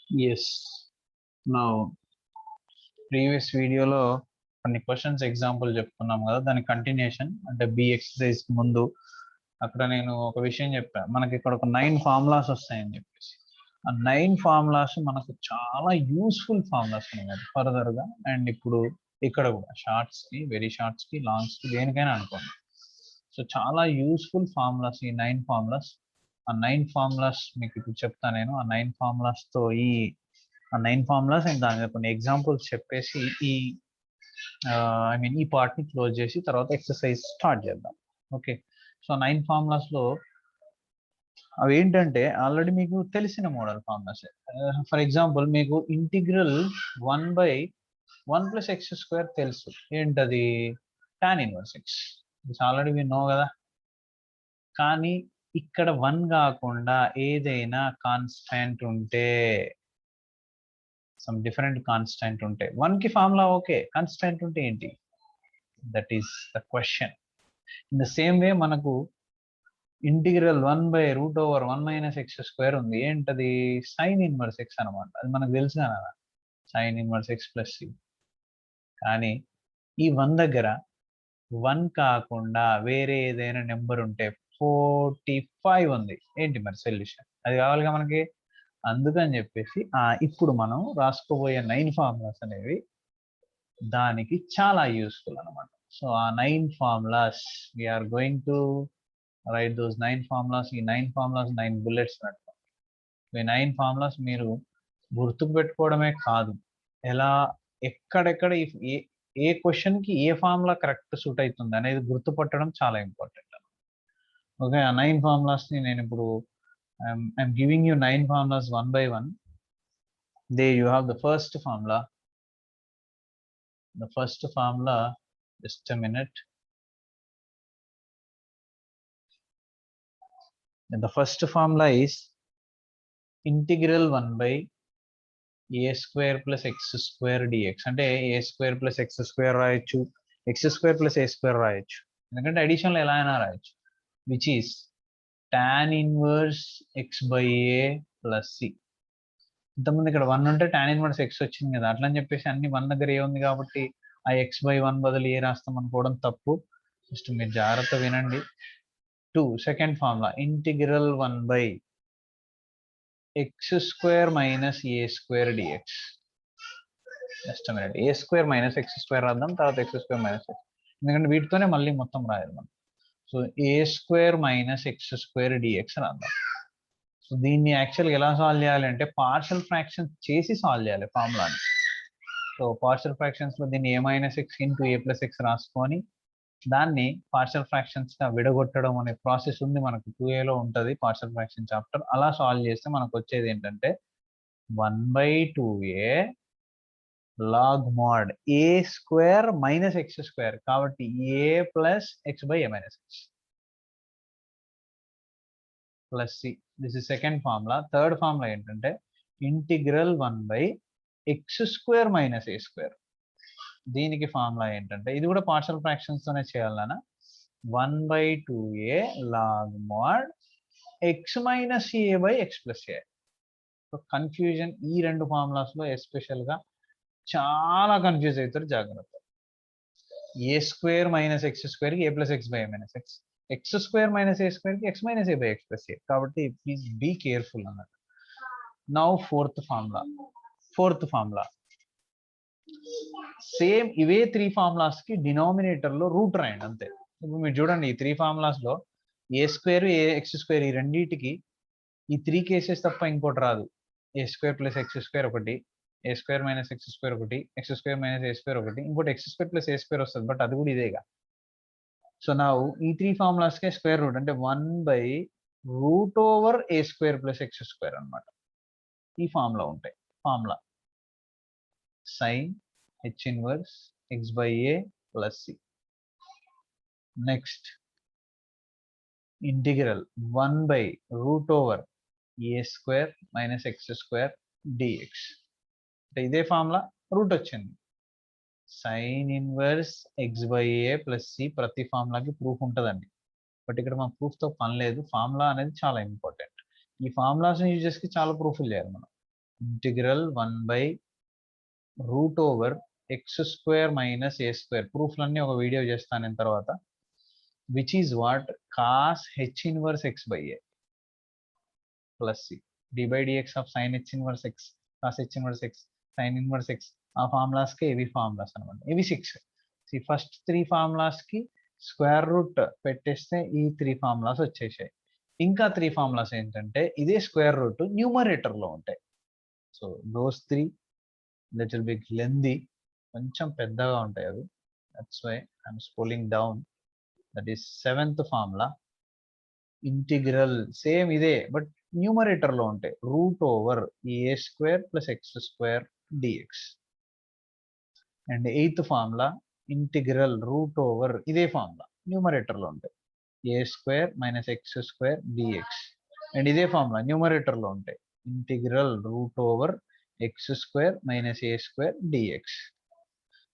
Yes. Now previous వీడియోలో కొన్ని questions example చెప్పుకున్నాం కదా, దాని కంటిన్యూషన్ అంటే బి ఎక్సర్సైజ్ ముందు అక్కడ నేను ఒక విషయం చెప్పాను. మనకి ఇక్కడ ఒక 9 ఫార్ములాస్ వస్తాయని చెప్పేసి, ఆ 9 ఫార్ములాస్ మనకు చాలా యూస్ఫుల్ ఫార్ములాస్ ఉన్నాయి ఫర్దర్గా. అండ్ ఇప్పుడు ఇక్కడ కూడా షార్ట్స్కి, వెరీ షార్ట్స్కి, లాంగ్స్కి, దేనికైనా అనుకోండి. సో చాలా యూస్ఫుల్ ఫార్ములాస్ ఈ 9 ఫార్ములాస్. ఆ 9 ఫార్ములాస్ మీకు ఇప్పుడు చెప్తాను నేను. ఆ 9 ఫార్ములాస్తో ఆ 9 ఫార్ములాస్ అండ్ దాని మీద కొన్ని ఎగ్జాంపుల్స్ చెప్పేసి ఈ పార్ట్ని క్లోజ్ చేసి తర్వాత ఎక్సర్సైజ్ స్టార్ట్ చేద్దాం. ఓకే. సో 9 ఫార్ములాస్లో అవి ఏంటంటే ఆల్రెడీ మీకు తెలిసిన మోడల్ ఫార్ములాస్. ఫర్ ఎగ్జాంపుల్ మీకు ఇంటిగ్రల్ 1/1 + x² తెలుసు. ఏంటది? tan 1x. It's already we know కదా. కానీ ఇక్కడ 1 కాకుండా ఏదైనా కాన్స్టాంట్ ఉంటే, సమ్ డిఫరెంట్ కాన్స్టాంట్ ఉంటే 1 కి ఫార్ములా ఓకే, కాన్స్టాంట్ ఉంటే ఏంటి? That is the question. In the same way మనకు ఇంటిగ్రల్ 1/√1 - x² ఉంది. ఏంటది? sin 1x అనమాట. అది మనకు తెలుసు కదా, sin 1x + c. కానీ ఈ 1 దగ్గర 1 కాకుండా వేరే ఏదైనా నెంబర్ ఉంటే 45 ఉంది. ఏంటి మరి సొల్యూషన్? అది కావాలిగా మనకి. అందుకని చెప్పేసి ఇప్పుడు మనం రాసుకోబోయే 9 ఫార్ములాస్ అనేవి దానికి చాలా యూస్ఫుల్ అనమాట. సో ఆ 9 formulas we are going to write those 9 formulas. ఈ 9 ఫార్ములాస్ 9 బుల్లెట్స్ పెడతాం. ఈ 9 ఫార్ములాస్ మీరు గుర్తుకు పెట్టుకోవడమే కాదు, ఎలా ఎక్కడెక్కడ ఏ క్వశ్చన్ కి ఏ ఫార్ములా కరెక్ట్ సూట్ అవుతుంది అనేది గుర్తుపట్టడం చాలా ఇంపార్టెంట్. ఓకే. ఆ 9 ఫార్ములాస్ ని నేను ఇప్పుడు I'm giving you 9 formulas 1 by 1. There you have the first formula. The first formula, just a minute. And the first formula is integral 1/a² + x² dx. అంటే a² + x² రాయొచ్చు, x² + a² రాయొచ్చు. ఎందుకంటే అడిషన్లో ఎలా అయినా రాయొచ్చు. Which is tan 1 x/a + c. ఇంతకుముందు ఇక్కడ 1 ఉంటే tan 1 x వచ్చింది కదా, అట్లా అని చెప్పేసి అన్ని 1 దగ్గర ఏ ఉంది కాబట్టి ఆ x/1 బదులు ఏ రాస్తాం అనుకోవడం తప్పు. జస్ట్ మీరు జాగ్రత్త వినండి. 2 second formula integral 1/x² - a² dx. Just minute, a² - x² రాద్దాం, తర్వాత x² - x, ఎందుకంటే వీటితోనే మళ్ళీ మొత్తం రాయాలి మనం. సో a² - x² dx రాద్దాం. సో దీన్ని యాక్చువల్గా ఎలా సాల్వ్ చేయాలి అంటే పార్షల్ ఫ్రాక్షన్స్ చేసి సాల్వ్ చేయాలి ఫార్ములాని. సో పార్షల్ ఫ్రాక్షన్స్ లో దీన్ని a - x × a + x రాసుకొని దాన్ని పార్షల్ ఫ్రాక్షన్స్ గా విడగొట్టడం అనే ప్రాసెస్ ఉంది మనకు. 2a లో ఉంటుంది పార్షల్ ఫ్రాక్షన్ చాప్టర్. అలా సాల్వ్ చేస్తే మనకు వచ్చేది ఏంటంటే 1/2a log mod a² - x². కాబట్టి a + x/a - x plus c. This is second formula. Third formula ఏంటంటే ఇంటిగ్రల్ 1/x² - a². దీనికి ఫార్ములా ఏంటంటే ఇది కూడా పార్షల్ ఫ్రాక్షన్స్ తోనే చేయాలన్నా, 1/2a log mod x - a x + a. So confusion ఈ రెండు ఫార్ములాస్ లో ఎస్పెషల్ గా చాలా కన్ఫ్యూజ్ అవుతారు, జాగ్రత్త. a² - x² కి a + x/a - x, x² - a² కి x - a x + a. కాబట్టి ప్లీజ్ బీ కేర్ఫుల్ అన్నమాట. నౌ ఫోర్త్ ఫార్ములా సేమ్ ఇవే 3 ఫార్ములాస్ కి డినామినేటర్ లో రూట్ రాయండి అంతే. ఇప్పుడు మీరు చూడండి, ఈ 3 ఫార్ములాస్ లో a² x² ఈ రెండింటికి ఈ 3 కేసెస్ తప్ప ఇంకోటి రాదు. a² + x² ఒకటి, a² - x² ఒకటి, x² - a² ఒకటి, ఇంకోటి x² + a² వస్తుంది, బట్ అది కూడా ఇదేగా. సో నా ఈ 3 ఫార్ములాస్ కే స్క్వేర్ రూట్ అంటే 1/√a² + x² అనమాట. ఈ ఫార్ములా ఉంటాయి. Formula sin h inverse x/a + c. Next integral 1/√a² - x² dx. అంటే ఇదే ఫార్ములా, రూట్ వచ్చింది. sin 1 x/a + c ప్రతి ఫార్ములాకి ప్రూఫ్ ఉంటుందండి, బట్ ఇక్కడ మన ప్రూఫ్తో పని లేదు. ఫార్ములా అనేది చాలా ఇంపార్టెంట్. ఈ ఫార్ములాస్ యూజ్ చేసి చాలా ప్రూఫ్లు చేయాలి మనం. Integral 1/√x² - a². ప్రూఫ్లన్నీ ఒక వీడియో చేస్తాను నేను తర్వాత. Which is what? cos h inverse x/a plus c d/dx of sin h inverse x cos h inverse x sin inverse x. ఆ ఫార్ములాస్ కి ఇవి ఫార్ములాస్ అనమాట. ఇవి 6. ఫస్ట్ 3 ఫార్ములాస్ కి స్క్వేర్ రూట్ పెట్టేస్తే ఈ 3 ఫార్ములాస్ వచ్చేసాయి. ఇంకా 3 ఫార్ములాస్ ఏంటంటే ఇదే స్క్వేర్ రూట్ న్యూమరేటర్ లో ఉంటాయి. So those 3 little big lengthy, కొంచెం పెద్దగా ఉంటాయి అవి. That's why I'm scrolling down. That is 7th formula. Integral same ఇదే బట్ న్యూమరేటర్ లో ఉంటాయి. √a² + x² dx. And 8th formula integral ఇదే ఫార్ములా న్యూమరేటర్ లో ఉంటాయి. a² - x² dx. అండ్ ఇదే ఫార్ములా న్యూమరేటర్ లో ఉంటాయి. Integral √x² - a² dx.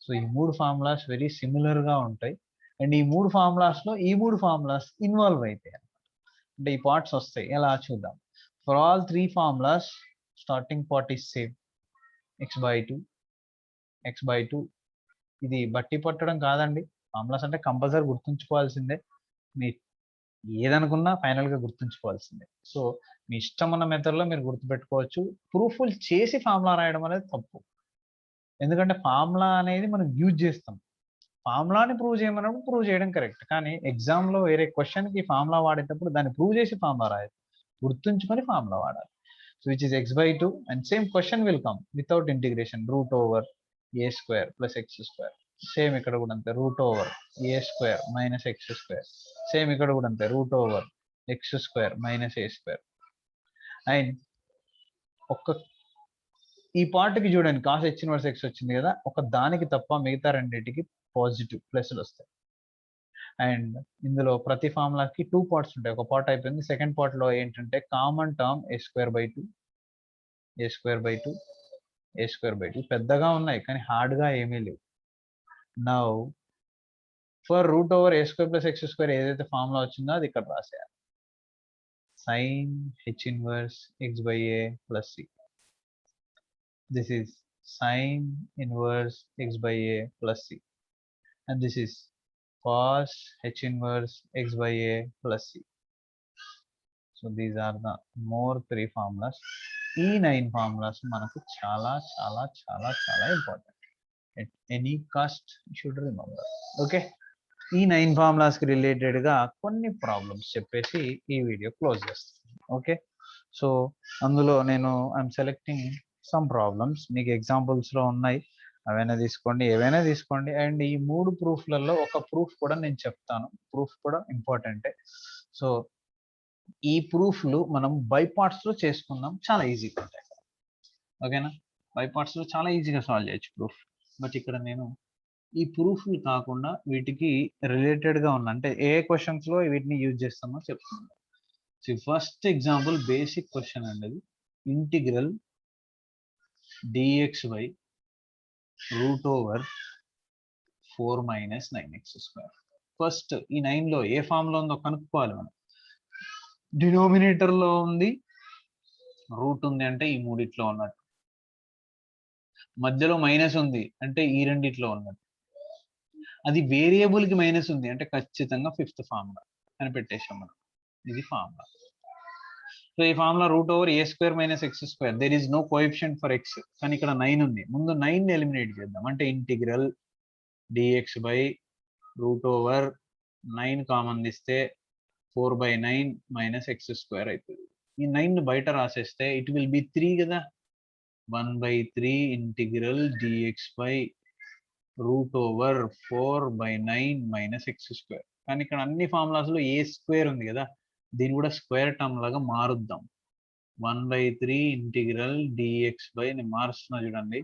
So ఈ 3 ఫార్ములాస్ వెరీ సిమిలర్ గా ఉంటాయి. అండ్ ఈ 3 ఫార్ములాస్ లో ఈ 3 ఫార్ములాస్ ఇన్వాల్వ్ అవుతాయి. అంటే ఈ పార్ట్స్ వస్తాయి. ఎలా చూద్దాం. For all 3 formulas starting part is same. x/2 ఇది బట్టి పట్టడం కాదండి. ఫార్ములాస్ అంటే కంపల్సరీ గుర్తుంచుకోవాల్సిందే. మీ ఏదనుకున్నా ఫైనల్ గా గుర్తుంచుకోవాల్సిందే. సో మీ ఇష్టం ఉన్న మెథడ్ లో మీరు గుర్తుపెట్టుకోవచ్చు. ప్రూఫ్లు చేసి ఫార్ములా రాయడం అనేది తప్పు. ఎందుకంటే ఫార్ములా అనేది మనం యూజ్ చేస్తాం. ఫార్ములాని ప్రూవ్ చేయమన్నప్పుడు ప్రూవ్ చేయడం కరెక్ట్. కానీ ఎగ్జామ్ లో వేరే క్వశ్చన్ కి ఫార్ములా వాడేటప్పుడు దాన్ని ప్రూవ్ చేసి ఫార్ములా రాయాలి. గుర్తుంచుకొని ఫార్ములా వాడాలి. So which is x/2 and same question will come without integration. √a² + x². Same ఇక్కడ కూడా అంతే. √a² - x². సేమ్ ఇక్కడ కూడా అంతే. √x² - a². అండ్ ఒక్క ఈ పార్ట్ కి చూడండి, cos h inverse x వచ్చింది కదా, ఒక దానికి తప్ప మిగతా రెండింటికి పాజిటివ్ ప్లస్లు వస్తాయి. అండ్ ఇందులో ప్రతి ఫార్ములాకి 2 పార్ట్స్ ఉంటాయి. ఒక పార్ట్ అయిపోయింది. సెకండ్ పార్ట్ లో ఏంటంటే కామన్ టర్మ్ a²/2 a²/2 పెద్దగా ఉన్నాయి కానీ హార్డ్ గా ఏమీ లేవు. నౌ ఫర్ √a² + x² ఏదైతే ఫార్ములా వచ్చిందో అది ఇక్కడ రాసేయాలి. sin h inverse x/a + c. This is sin inverse x/a + c. And this is cos h inverse x/a + c. So these are the more 3 formulas. ఈ 9 formulas మనకు చాలా చాలా చాలా చాలా important. At any cost you should remember. Okay. ఈ 9 formulas కి related గా కొన్ని ప్రాబ్లమ్స్ చెప్పేసి ఈ వీడియో క్లోజ్ చేస్తాను. ఓకే. సో అందులో నేను ఐఎమ్ సెలెక్టింగ్ సమ్ ప్రాబ్లమ్స్. మీకు ఎగ్జాంపుల్స్ లో ఉన్నాయి, అవైనా తీసుకోండి, ఏవైనా తీసుకోండి. అండ్ ఈ 3 ప్రూఫ్లలో ఒక ప్రూఫ్ కూడా నేను చెప్తాను. ప్రూఫ్ కూడా ఇంపార్టెంటే. సో ఈ ప్రూఫ్లు మనం బై పార్ట్స్ లో చేసుకుందాం. చాలా ఈజీగా ఉంటాయి. ఓకేనా. బై పార్ట్స్ లో చాలా ఈజీగా సాల్వ్ చేయొచ్చు ప్రూఫ్. బట్ ఇక్కడ నేను ఈ ప్రూఫ్లు కాకుండా వీటికి రిలేటెడ్ గా ఉన్న అంటే ఏ క్వశ్చన్స్ లో వీటిని యూజ్ చేస్తామో చెప్తున్నాను. ఫస్ట్ ఎగ్జాంపుల్ బేసిక్ క్వశ్చన్ అండి. అది ఇంటిగ్రల్ dx/√4 - 9x². ఫస్ట్ ఈ 9 లో ఏ ఫామ్ లో ఉందో కనుక్కోవాలి మనం. డినోమినేటర్ లో ఉంది, రూట్ ఉంది అంటే ఈ మూడిట్లో ఉన్నట్టు. మధ్యలో మైనస్ ఉంది అంటే ఈ రెండిట్లో ఉన్నట్టు. అది వేరియబుల్ కి మైనస్ ఉంది అంటే ఖచ్చితంగా 5th ఫార్ములా అని పెట్టేసాం మనం. ఇది ఫార్ములా. సో ఈ formula √a² - x². There is no coefficient for x. కానీ ఇక్కడ 9 ఉంది. ముందు 9 ని ఎలిమినేట్ చేద్దాం. అంటే ఇంటిగ్రల్ dx/√9 కామన్ తీస్తే 4/9 - x² అవుతుంది. ఈ 9 ని బయట రాసేస్తే ఇట్ విల్ బి 3 కదా. 1/3 ఇంటిగ్రల్ dx/√4/9 - x². కానీ ఇక్కడ అన్ని ఫార్ములాస్ లో a² ఉంది కదా, దీన్ని కూడా స్క్వేర్ టర్మ్ లాగా మారుద్దాం. 1/3 ఇంటిగ్రల్ నేను మారుస్తున్నా చూడండి.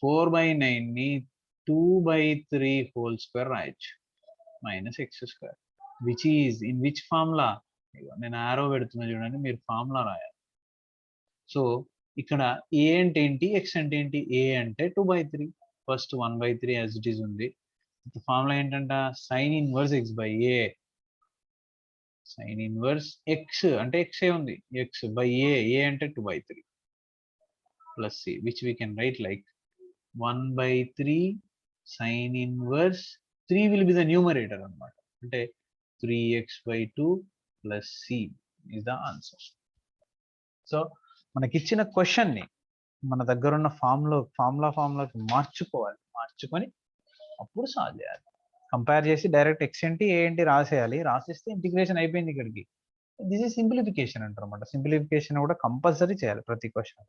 4/9 ని 2/3² రాయొచ్చు -x². Which is in which formula? నేను ఆరో పెడుతున్నా చూడండి, మీరు ఫార్ములా రాయాలి. సో ఇక్కడ ఏ అంటే ఏంటి, ఎక్స్ అంటే ఏంటి? ఏ అంటే 2/3. ఫస్ట్ 1/3 యాజ్ ఇట్ ఈస్ ఉంది. ఫార్ములా ఏంటంట? sin inverse x/a. sin inverse x అంటే x ఏ ఉంది, x/a. ఏ అంటే 2/3. plus c, which we can write like 1/3 sin inverse 3 will be the numerator అన్నమాట. అంటే 3x/2 plus c is the answer. So మనకిచ్చిన క్వశ్చన్ని మన దగ్గర ఉన్న ఫార్ములాకి మార్చుకొని అప్పుడు సాల్వ్ చేయాలి. కంపేర్ చేసి డైరెక్ట్ ఎక్స్ ఏంటి ఏ ఏంటి రాసేయాలి. రాసేస్తే ఇంటిగ్రేషన్ అయిపోయింది ఇక్కడికి. దిస్ ఈజ్ సింప్లిఫికేషన్ అంటారు అనమాట. సింప్లిఫికేషన్ కూడా కంపల్సరీ చేయాలి ప్రతి క్వశ్చన్.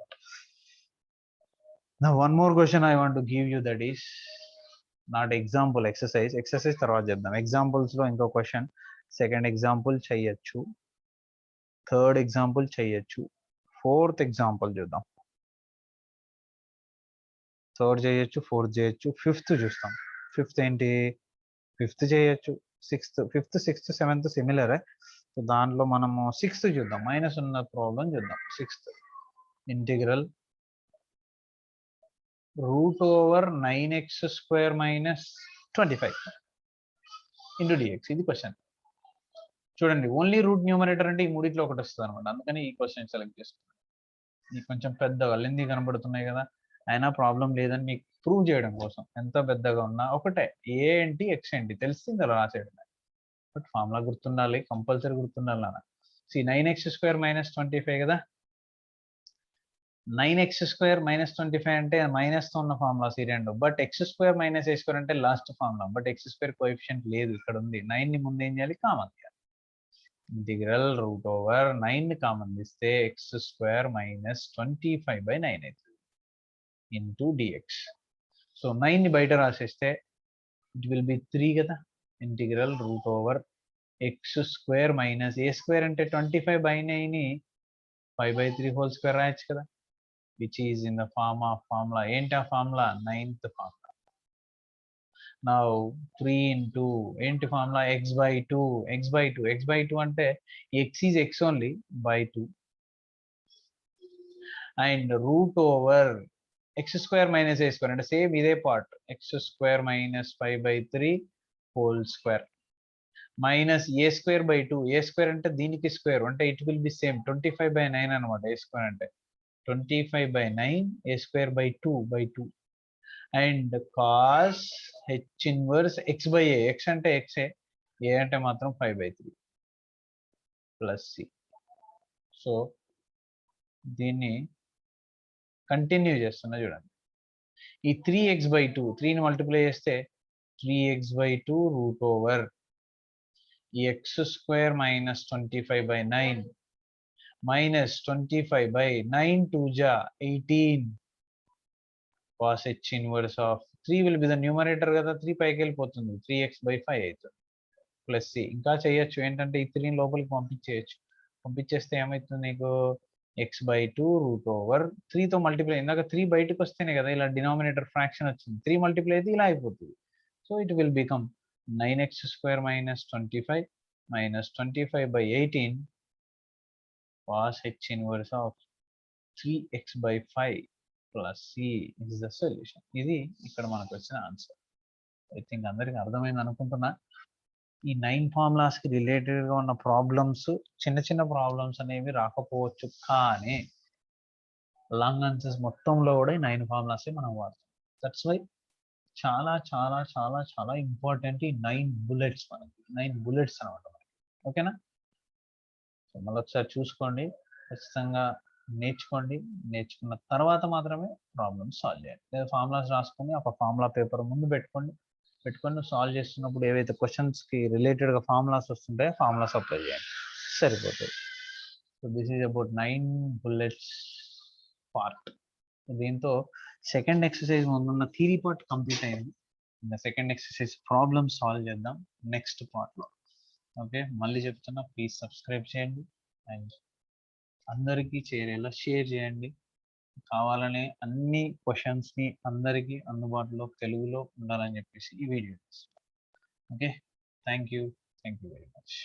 నా one more question I want to give you, that is not example, exercise తర్వాత చేద్దాం. ఎగ్జాంపుల్స్ లో ఇంకో క్వశ్చన్, సెకండ్ ఎగ్జాంపుల్ చెయ్యొచ్చు, థర్డ్ ఎగ్జాంపుల్ చెయ్యొచ్చు, ఫోర్త్ ఎగ్జాంపుల్ చూద్దాం. థర్డ్ చేయొచ్చు, ఫోర్త్ చేయొచ్చు, ఫిఫ్త్ చూస్తాం. ఫిఫ్త్ ఏంటి, ఫిఫ్త్ చేయొచ్చు, ఫిఫ్త్ సిక్స్త్ సెవెంత్ సిమిలరే. సో దాంట్లో మనము సిక్స్త్ చూద్దాం, మైనస్ ఉన్న ప్రాబ్లం చూద్దాం. Sixth integral √9x² - 25 into dx. ఇది క్వశ్చన్. చూడండి, ఓన్లీ రూట్ న్యూమరేటర్ అంటే ఈ మూడిట్లో ఒకటి వస్తుంది అనమాట. అందుకని ఈ క్వశ్చన్ సెలెక్ట్ చేసుకున్నాను. ఇది కొంచెం పెద్దగా లెంది కనబడుతున్నాయి కదా, అయినా ప్రాబ్లం లేదని మీకు ప్రూవ్ చేయడం కోసం. ఎంత పెద్దగా ఉన్నా ఒకటే, ఏ ఏంటి ఎక్స్ ఏంటి తెలిసింది అలా రాసేయడం. బట్ ఫార్ములా గుర్తుండాలి, కంపల్సరీ గుర్తుండాలి నాన్న. 9x² - 25 కదా, 9x² - 25 అంటే మైనస్ తో ఉన్న ఫార్ములా రెండు. బట్ x² - a² అంటే last formula. But x² coefficient లేదు, ఇక్కడ ఉంది. 9 ని ముందు ఏం చేయాలి, కామన్ తీయాలి. ఇంటిగ్రల్ √9 ని కామన్ తీస్తే x² - 25/9 అవుతుంది ఇంటూ డిఎక్స్. సో 9 ని బయట రాసేస్తే ఇట్ విల్ బి 3 కదా. ఇంటిగ్రల్ √x² - a² అంటే 25/9 ని 5/3 హోల్ స్క్వేర్ రాయొచ్చు కదా, which is in the form of formula. ఏంటి ఆ formula, 9th formula. Now 3 into ఏంటి ఫార్ములా, x/2. x/2 అంటే x is x only by 2 and √x² - a² అంటే సేమ్ ఇదే part, x² - 5/3 whole square minus a²/2. a² అంటే దీనికి square అంటే it will be same 25/9 అనమాట. a² అంటే 25/9, a²/2 and cos h inverse x/a. x అంటే x, a అంటే మాత్రం 5/3 ప్లస్ c. సో దీన్ని కంటిన్యూ చేస్తున్నా చూడండి. ఈ 3x/2, 3ని మల్టిప్లై చేస్తే 3x/2 ఈ x² - 25/9 minus 25/9 2 ja 18 cos h inverse of 3 will be the numerator కదా, 3 పైకి వెళ్ళిపోతుంది, 3x/5 అవుతుంది ప్లస్ c. ఇంకా చేయొచ్చు, ఏంటంటే ఈ 3ని లోపలికి పంపించేస్తే ఏమవుతుంది నీకు, x/2 √3తో మల్టిప్లై. ఇందాక 3 బయటకు వస్తేనే కదా ఇలా డినామినేటర్ ఫ్రాక్షన్ వచ్చింది, 3 మల్టిప్లై అయితే ఇలా అయిపోతుంది. So it will become 9x² - 25 minus 25/18 cos h inverse of 3x/5 plus c is the solution. ఇది ఇక్కడ మనకు వచ్చిన ఆన్సర్. ఐ థింక్ అందరికి అర్థమైంది అనుకుంటున్నా. ఈ 9 ఫార్ములాస్ కి రిలేటెడ్ గా ఉన్న ప్రాబ్లమ్స్, చిన్న ప్రాబ్లమ్స్ అనేవి రాకపోవచ్చు, కానీ లాంగ్ ఆన్సర్స్ మొత్తంలో కూడా ఈ 9 ఫార్ములాస్ మనం వాడతాం. దట్స్ వై చాలా చాలా చాలా చాలా ఇంపార్టెంట్ ఈ 9 బుల్లెట్స్. మనకి 9 బుల్లెట్స్ అనమాట. ఓకేనా, సో మళ్ళీ ఒకసారి చూసుకోండి, ఖచ్చితంగా నేర్చుకోండి. నేర్చుకున్న తర్వాత మాత్రమే ప్రాబ్లమ్స్ సాల్వ్ చేయండి. లేదా ఫార్ములాస్ రాసుకొని ఒక ఫార్ములా పేపర్ ముందు పెట్టుకొని సాల్వ్ చేస్తున్నప్పుడు ఏవైతే క్వశ్చన్స్కి రిలేటెడ్గా ఫార్ములాస్ వస్తుంటాయో ఫార్ములాస్ అప్లై చేయండి, సరిపోతుంది. So this is about 9 bullets part. దీంతో సెకండ్ ఎక్సర్సైజ్ ముందున్న థియరీ పార్ట్ కంప్లీట్ అయింది. ఇంకా సెకండ్ ఎక్సర్సైజ్ ప్రాబ్లమ్ సాల్వ్ చేద్దాం నెక్స్ట్ పార్ట్లో. ఓకే, మళ్ళీ చెప్తున్నా, ప్లీజ్ సబ్స్క్రైబ్ చేయండి అండ్ అందరికీ చేరేలా షేర్ చేయండి. కావాలనే అన్ని క్వశ్చన్స్ని అందరికీ అందుబాటులో తెలుగులో ఉండాలని చెప్పేసి ఈ video. Okay, thank you very much.